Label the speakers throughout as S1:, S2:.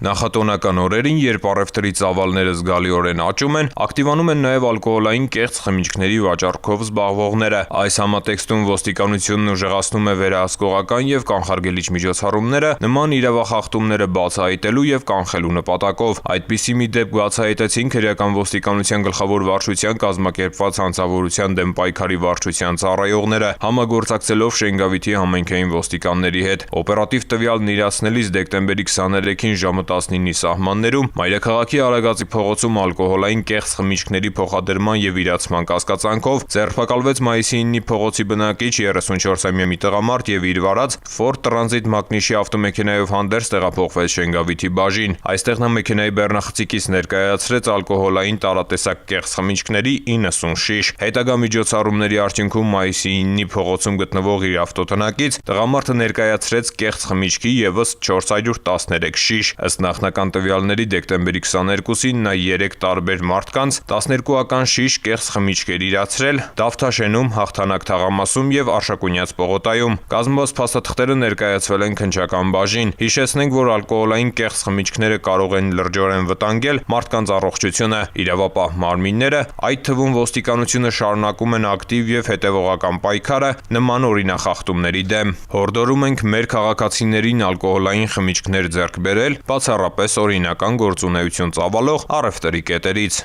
S1: Նախատոնական օրերին, երբ առևտրի ծավալները զգալիորեն աճում են, ակտիվանում են նաև ալկոհոլային կեղծ խմիչքների վաճառքով զբաղվողները։ Այս համատեքստում ոստիկանությունն ուժեղացնում է վերահսկողական եւ կանխարգելիչ միջոցառումները նման իրավախախտումները բացահայտելու եւ կանխելու նպատակով։ Այդպիսի մի դեպք բացահայտեցին քրեական ոստիկանության գլխավոր վարչության կազմակերպված հանցավորության դեմ պայքարի վարչության ծառայողները, համագործակցելով Շենգավիթի համայնքային ոստիկանների հետ։ Օպերատիվ տվյալն իրացնելիս դեկտեմբերի 23-ին ժամը 19-ի սահմաններում մայրաքաղաքի Արագածի փողոցում ալկոհոլային կեղծ խմիչքների փոխադրման եւ իրացման կասկածանքով ձերբակալվեց մայիսի 9-ի փողոցի բնակիչ 34-ամյա մի տղամարդ եւ իր վարած Ford Transit մակնիշի ավտոմեքենայով հանդերձ տեղափոխվեց Շենգավիթի բաժին։ Այստեղ նա մեքենայի բեռնախցիկից ներկայացրեց ալկոհոլային տարատեսակ կեղծ խմիչքների 90 շիշ։ Հետագա միջոցառումների արդյունքում մայիսի 9-ի փողոցում գտնվող իր ավտոտնակից տղամարդը ներկայացրեց կեղծ խմիչքի եւս 413 շիշ։ Ըստ նախնական տվյալների դեկտեմբերի 22-ին նա 3 տարբեր մարդկանց 12-ական շիշ կեղծ խմիչքեր իրացրել Դավթաշենում, Հաղթանակ թաղամասում եւ Արշակունյաց պողոտայում։ Կազմված փաստաթղթերը ներկայացվել են քննչական բաժին։ Հիշեցնենք, որ ալկոհոլային կեղծ խմիչքները կարող են լրջորեն վտանգել մարդկանց առողջությունը։ Իրավապահ մարմինները, այդ թվում ոստիկանությունը, շարունակում են ակտիվ եւ հետեւողական պայքարը նման օրինախախտումների դեմ։ Հորդորում ենք մեր քաղաքացիներին ալկոհոլային խմիչքներ ձեռք բերել բացառապես օրինական գործունեություն ծավալող առևտրի կետերից։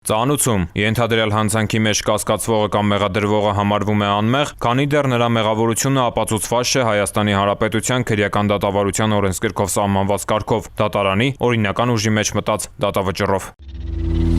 S1: Ծանուցում ենթադրյալ հանցանքի մեջ կասկածվողը կամ մեղադրվողը համարվում է անմեղ, քանի դեռ նրա մեղավորությունը ապացուցված չէ Հայաստանի Հանրապետության քրեական դատավարության օրենսգրքով սահմանված կարգով, դատարանի օրինական ուժի մեջ մտած դատավճռով։